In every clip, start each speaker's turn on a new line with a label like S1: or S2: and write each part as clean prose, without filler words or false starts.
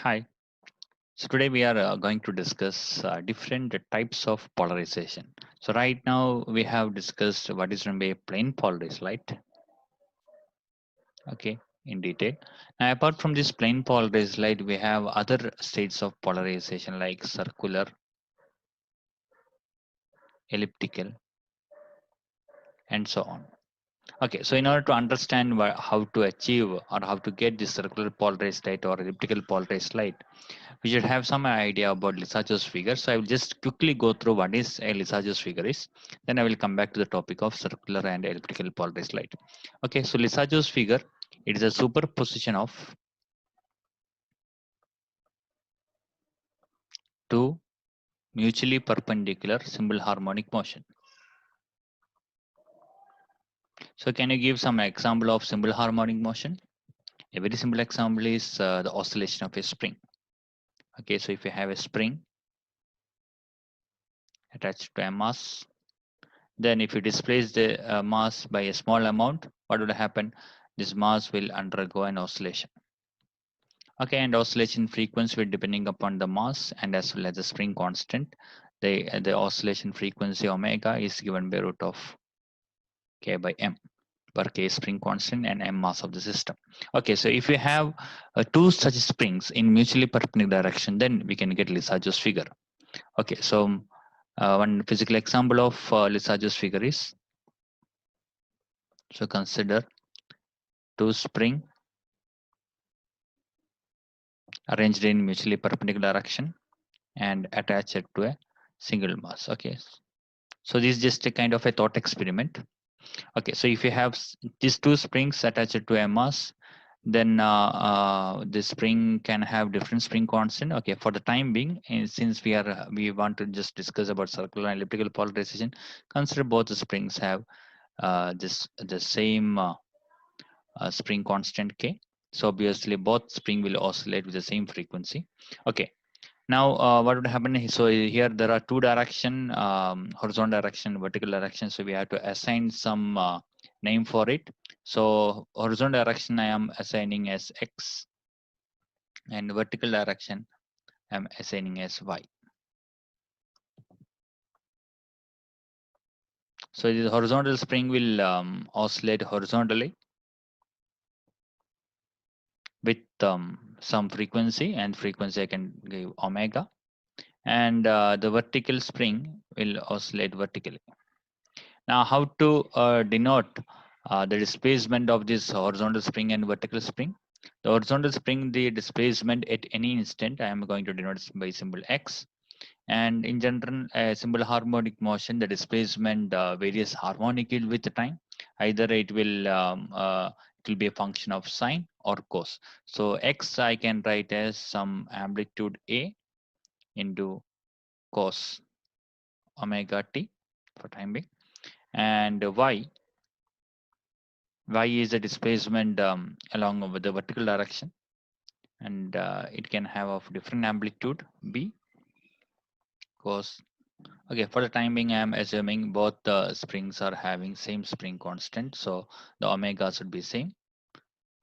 S1: Hi. So today we are going to discuss different types of polarization. So right now we have discussed what is going to be a plain polarized light. Okay, in detail. Now apart from this plain polarized light, we have other states of polarization like circular, elliptical, and so on. Okay, so in order to understand how to achieve or how to get this circular polarized light or elliptical polarized light, we should have some idea about Lissajous figure. So I will just quickly go through what is a Lissajous figure is. Then I will come back to the topic of circular and elliptical polarized light. Okay, so Lissajous figure, it is a superposition of two mutually perpendicular simple harmonic motion. So can you give some example of simple harmonic motion? A very simple example is the oscillation of a spring. Okay, so if you have a spring attached to a mass, then if you displace the mass by a small amount, what will happen? This mass will undergo an oscillation. Okay, and oscillation frequency will depending upon the mass and as well as the spring constant. The oscillation frequency omega is given by root of k by m, per k spring constant and m mass of the system. Okay, so if we have two such springs in mutually perpendicular direction, then we can get Lissajous figure. Okay, so one physical example of Lissajous figure is, so consider two spring arranged in mutually perpendicular direction and attach it to a single mass. Okay, so this is just a kind of a thought experiment. Okay, so if you have these two springs attached to a mass, then the spring can have different spring constant. Okay, for the time being, and since we want to just discuss about circular and elliptical polarization, consider both the springs have the same spring constant k. So obviously both spring will oscillate with the same frequency. Okay, now what would happen is, so here there are two direction, horizontal direction, vertical direction. So we have to assign some name for it. So horizontal direction I am assigning as x, and vertical direction I am assigning as y. So the horizontal spring will oscillate horizontally with some frequency, and frequency I can give omega, and the vertical spring will oscillate vertically. Now, how to denote the displacement of this horizontal spring and vertical spring? The horizontal spring, the displacement at any instant, I am going to denote by symbol x. And in general, a simple harmonic motion, the displacement varies harmonically with the time. Either it will be a function of sine or cos. So x I can write as some amplitude a into cos omega t for time being, and y is the displacement along with the vertical direction, and it can have of different amplitude b cos. Okay, for the time being I am assuming both the springs are having same spring constant, so the omega should be same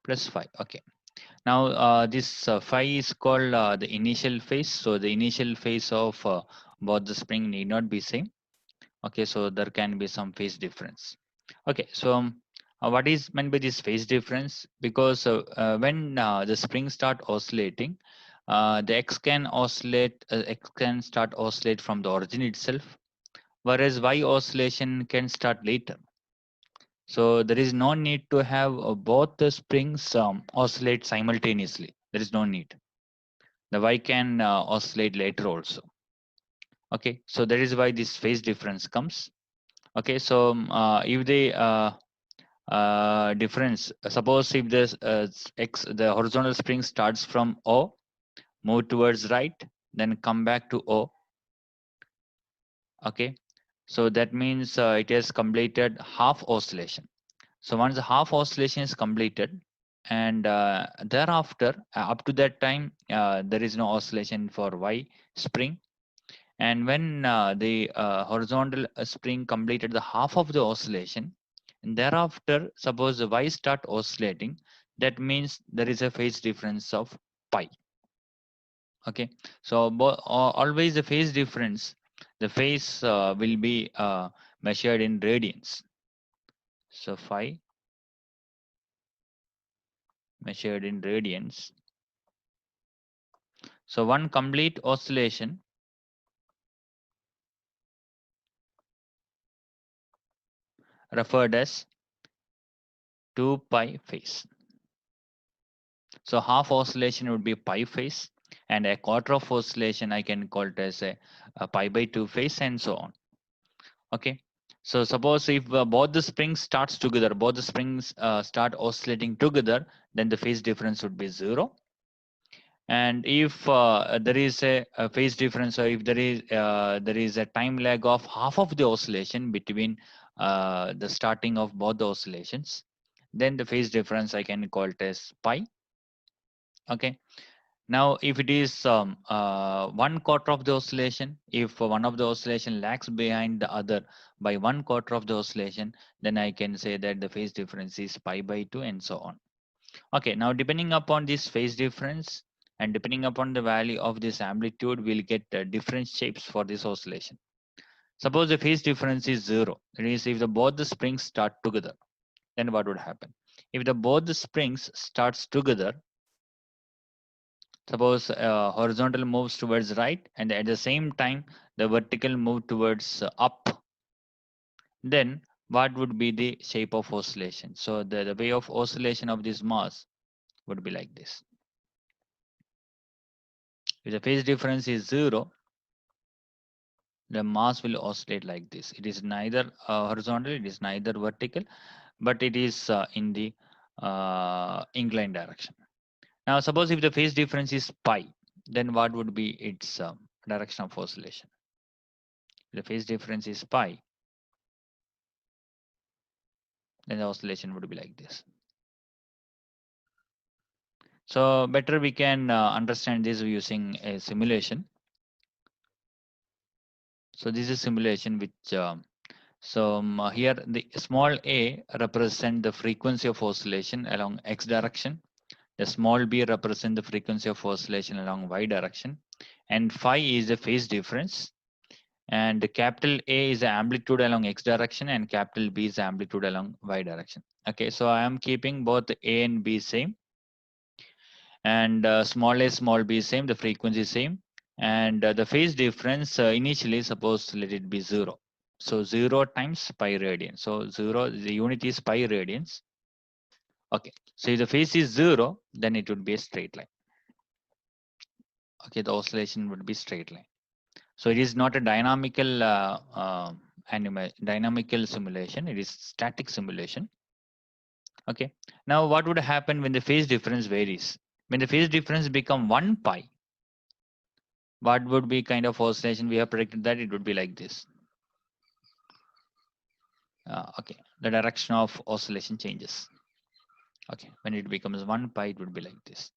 S1: plus phi. Okay, now this phi is called the initial phase. So the initial phase of both the spring need not be same. Okay, so there can be some phase difference. Okay, so what is meant by this phase difference? Because when the springs start oscillating, the x can start oscillate from the origin itself, whereas y oscillation can start later. So there is no need to have both the springs oscillate simultaneously. There is no need. The y can oscillate later also. Okay, so that is why this phase difference comes. Okay, so if the difference, suppose if this the horizontal spring starts from O, move towards right, then come back to O. Okay, so that means it has completed half oscillation. So once the half oscillation is completed, and thereafter up to that time there is no oscillation for Y spring, and when the horizontal spring completed the half of the oscillation, and thereafter suppose the Y start oscillating, that means there is a phase difference of pi. Okay, so always the phase difference, the phase will be measured in radians. So phi measured in radians. So one complete oscillation referred as 2 pi phase. So half oscillation would be pi phase, and a quarter of oscillation I can call it as a pi by 2 phase, and so on. Okay. So suppose if both the springs starts together, both the springs start oscillating together, then the phase difference would be 0. And if there is a phase difference, or if there is a time lag of half of the oscillation between the starting of both the oscillations, then the phase difference I can call it as pi. Okay. Now, if it is one quarter of the oscillation, if one of the oscillation lags behind the other by one quarter of the oscillation, then I can say that the phase difference is pi by 2, and so on. Okay, now depending upon this phase difference and depending upon the value of this amplitude, we'll get different shapes for this oscillation. Suppose the phase difference is 0. That is, if both the springs start together, then what would happen? If both the springs starts together, suppose horizontal moves towards right, and at the same time the vertical move towards up, then what would be the shape of oscillation? So the way of oscillation of this mass would be like this. If the phase difference is 0, the mass will oscillate like this. It is neither horizontal, it is neither vertical, but it is in the inclined direction. Now suppose if the phase difference is pi, then what would be its direction of oscillation? If the phase difference is pi, then the oscillation would be like this. So better we can understand this using a simulation. So this is simulation which here the small a represent the frequency of oscillation along x direction. The small b represent the frequency of oscillation along y direction, and phi is the phase difference, and the capital A is the amplitude along x direction, and capital B is the amplitude along y direction. Okay, so I am keeping both A and B same, and small a small b same, the frequency is same, and the phase difference initially suppose let it be 0. So 0 times pi radian. So 0, the unit is pi radians. Okay, so if the phase is 0, then it would be a straight line. Okay, the oscillation would be straight line. So it is not a dynamical dynamical simulation, it is static simulation. Okay, now what would happen when the phase difference varies? When the phase difference become 1 pi, what would be kind of oscillation? We have predicted that it would be like this. Okay, the direction of oscillation changes. Okay, when it becomes 1 pi, it would be like this.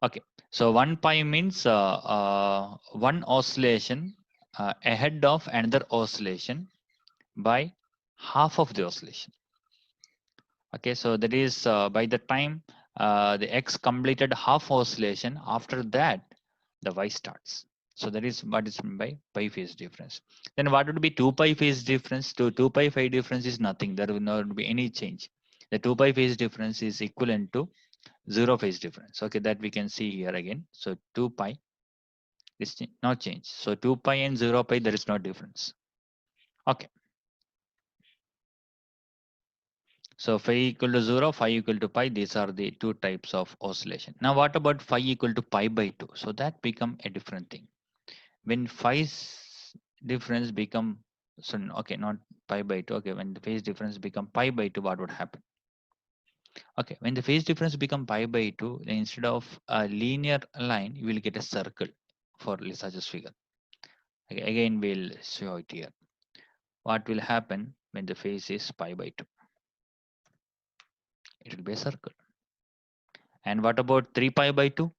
S1: Okay, so 1 pi means one oscillation ahead of another oscillation by half of the oscillation. Okay, so that is by the time the x completed half oscillation, after that the y starts. So that is what is meant by pi phase difference. Then what would be 2 pi phase difference? To 2 pi phase difference is nothing. There will not be any change. The 2 pi phase difference is equivalent to 0 phase difference. Okay, that we can see here again. So 2 pi is not change. So 2 pi and 0 pi, there is no difference. Okay. So phi equal to 0, phi equal to pi, these are the two types of oscillation. Now what about phi equal to pi by 2? So that become a different thing. When phi's difference become, so okay, not pi by 2, okay, when the phase difference become pi by 2, what would happen? Okay, when the phase difference become pi by 2, then instead of a linear line, you will get a circle for Lisa's figure. Okay, again, we'll show it here. What will happen when the phase is pi by 2? It will be a circle. And what about 3 pi by 2?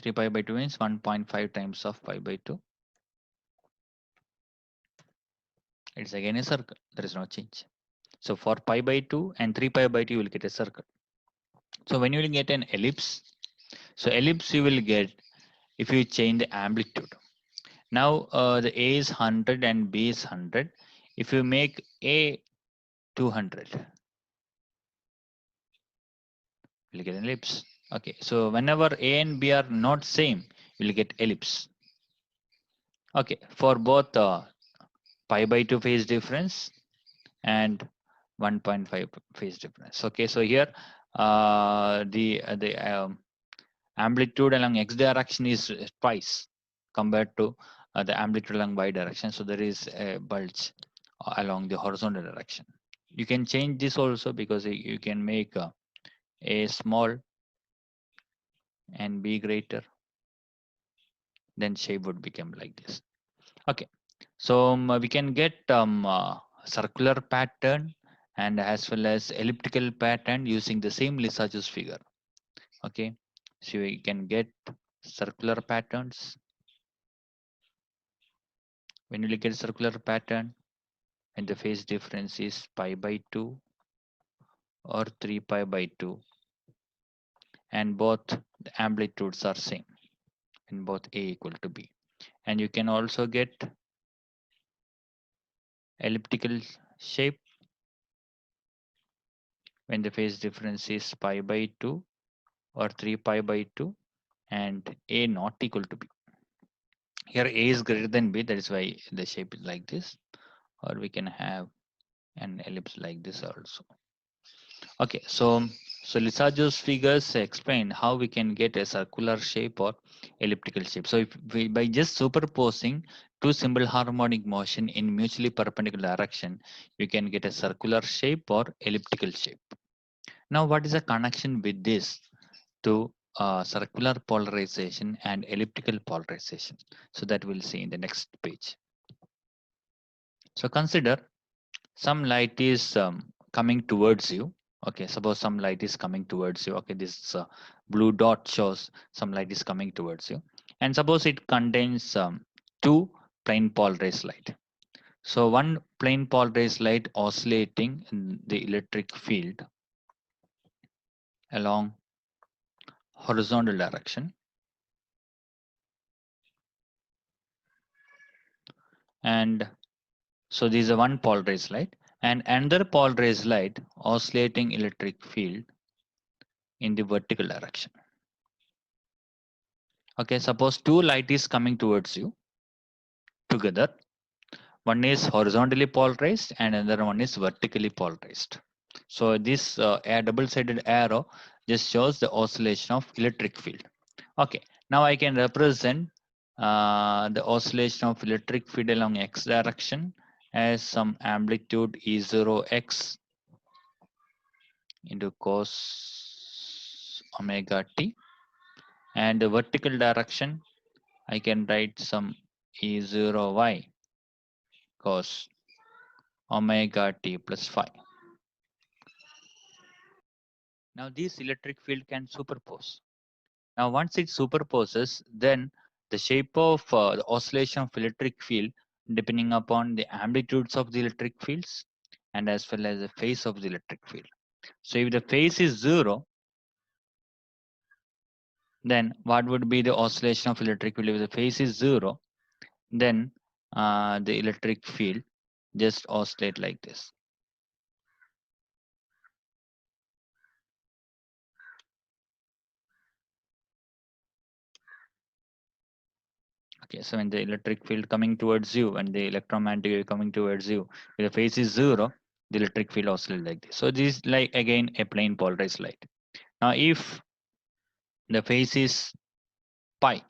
S1: 3 pi by 2 means 1.5 times of pi by 2. It's again a circle. There is no change. So for pi by 2 and 3 pi by 2, you will get a circle. So when you will get an ellipse, So ellipse you will get if you change the amplitude. Now the A is 100 and B is 100. If you make A 200, you'll get an ellipse. Okay, so whenever A and B are not same, you'll get ellipse. Okay, for both pi by 2 phase difference and 1.5 phase difference. Okay, so here the amplitude along x direction is twice compared to the amplitude along y direction. So there is a bulge along the horizontal direction. You can change this also because you can make a small and b greater, then shape would become like this. Okay, so we can get circular pattern and as well as elliptical pattern using the same Lissajous figure. Okay, so we can get circular patterns. When you look at circular pattern, and the phase difference is pi by 2 or 3 pi by 2, and both the amplitudes are same and both a equal to b. And you can also get elliptical shape when the phase difference is pi by 2 or 3 pi by 2 and a not equal to b. Here a is greater than b, that is why the shape is like this, or we can have an ellipse like this also. Okay, so Lissajous figures explain how we can get a circular shape or elliptical shape. So if we, by just superposing two simple harmonic motion in mutually perpendicular direction, you can get a circular shape or elliptical shape. Now, what is the connection with this to circular polarization and elliptical polarization? So that we'll see in the next page. So consider some light is coming towards you. Okay, suppose some light is coming towards you. Okay, this blue dot shows some light is coming towards you, and suppose it contains two plane polarized light. So one plane polarized light oscillating in the electric field along horizontal direction, and so this is a one polarized light, and another polarized light oscillating electric field in the vertical direction. Okay, suppose two light is coming towards you together. One is horizontally polarized and another one is vertically polarized. So this a double-sided arrow just shows the oscillation of electric field. Okay, now I can represent the oscillation of electric field along x direction as some amplitude E0x into cos omega t, and the vertical direction I can write some E0y cos omega t plus phi. Now this electric field can superpose. Now once it superposes, then the shape of the oscillation of electric field depending upon the amplitudes of the electric fields and as well as the phase of the electric field. So if the phase is 0, then what would be the oscillation of electric field? If the phase is 0, then the electric field just oscillate like this. Okay, so when the electric field coming towards you and the electromagnetic wave coming towards you, if the phase is 0, the electric field oscillates like this. So this is like again a plane polarized light. Now if the phase is pi,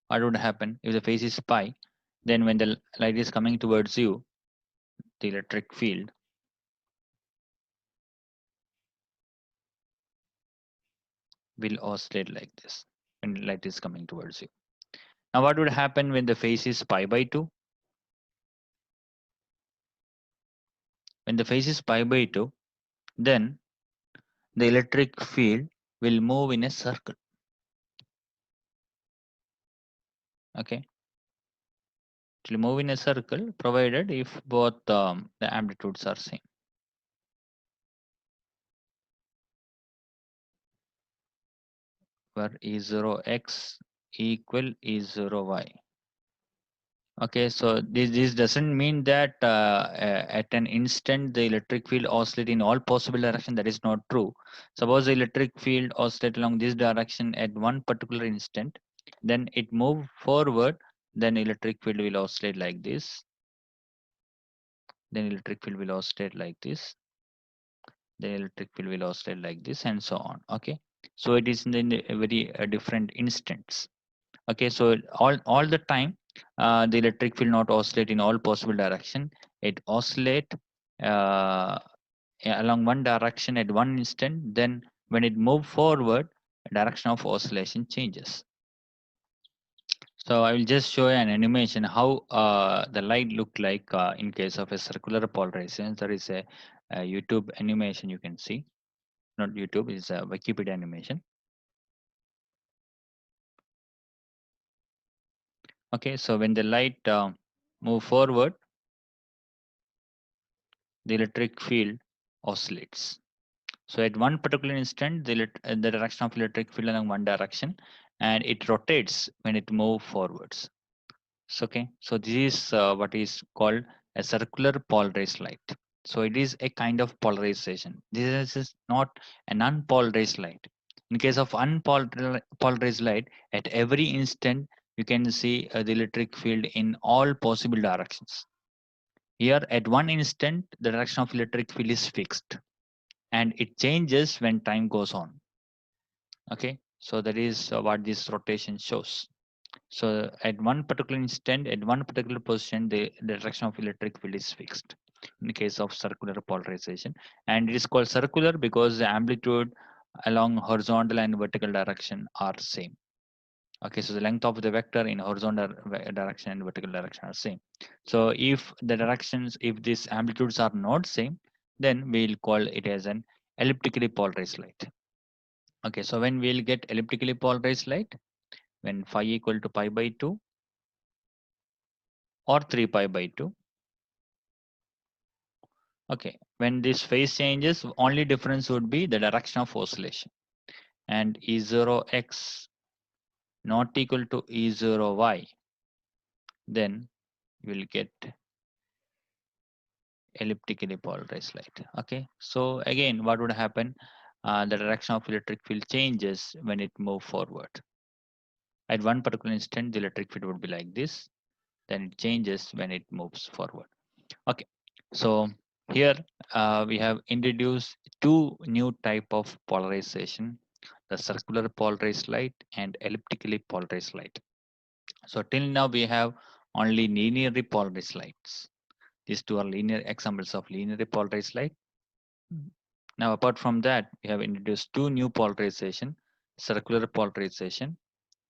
S1: what would happen? If the phase is pi, then when the light is coming towards you, the electric field will oscillate like this when the light is coming towards you. Now what would happen when the phase is pi by 2? When the phase is pi by 2, then the electric field will move in a circle. Okay, it will move in a circle provided if both the amplitudes are same. where E0x equal E0y. Okay, so this doesn't mean that at an instant the electric field oscillate in all possible direction. That is not true. Suppose the electric field oscillate along this direction at one particular instant, then it move forward, then electric field will oscillate like this. Then electric field will oscillate like this. The electric field will oscillate like this, and so on. Okay, so it is in a very different instance. Okay, so all the time the electric field not oscillate in all possible direction. It oscillate uh, along one direction at one instant, then when it move forward, direction of oscillation changes. So I will just show you an animation how the light look like in case of a circular polarization. There is a YouTube animation you can see. Not YouTube, it's a Wikipedia animation. Okay, so when the light move forward, the electric field oscillates. So at one particular instant, the direction of electric field along one direction, and it rotates when it move forwards. So, okay, so this is what is called a circular polarized light. So it is a kind of polarization. This is not an unpolarized light. In case of unpolarized light, at every instant you can see the electric field in all possible directions. Here, at one instant, the direction of electric field is fixed and it changes when time goes on. Okay, so that is what this rotation shows. So at one particular instant, at one particular position, the direction of electric field is fixed in the case of circular polarization. And it is called circular because the amplitude along horizontal and vertical direction are same. Okay, so the length of the vector in horizontal direction and vertical direction are same. So if the directions, if these amplitudes are not same, then we'll call it as an elliptically polarized light. Okay, so when we'll get elliptically polarized light, when phi equal to pi by 2 or 3 pi by 2. Okay, when this phase changes, only difference would be the direction of oscillation. And E0x not equal to E0y, then you will get elliptically polarized light. Okay, so again, what would happen? The direction of electric field changes when it moves forward. At one particular instant, the electric field would be like this. Then it changes when it moves forward. Okay, so here we have introduced two new type of polarization: the circular polarized light and elliptically polarized light. So till now we have only linearly polarized lights. These two are linear examples of linearly polarized light. Now, apart from that, we have introduced two new polarization: circular polarization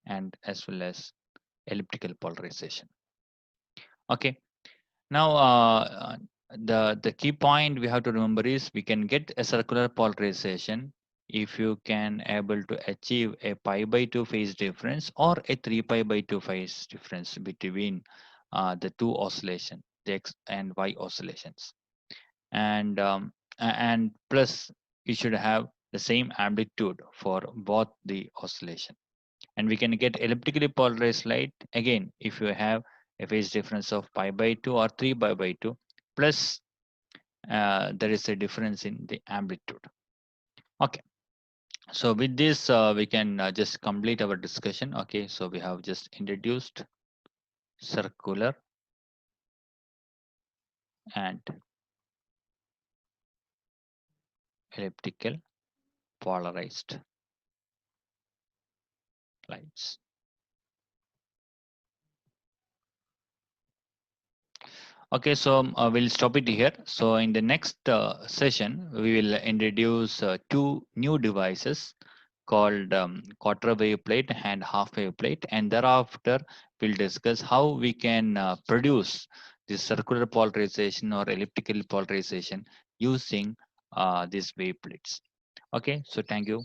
S1: and as well as elliptical polarization. Okay. Now, the key point we have to remember is we can get a circular polarization if you can able to achieve a pi by 2 phase difference or a 3 pi by 2 phase difference between the two oscillation, the x and y oscillations. And plus you should have the same amplitude for both the oscillation. And we can get elliptically polarized light again if you have a phase difference of pi by 2 or 3 pi by 2 plus there is a difference in the amplitude. Okay, so with this we can just complete our discussion. Okay, so we have just introduced circular and elliptical polarized lights. Okay, so we'll stop it here. So in the next session, we will introduce two new devices called quarter wave plate and half wave plate, and thereafter we'll discuss how we can produce this circular polarization or elliptical polarization using these wave plates. Okay, so thank you.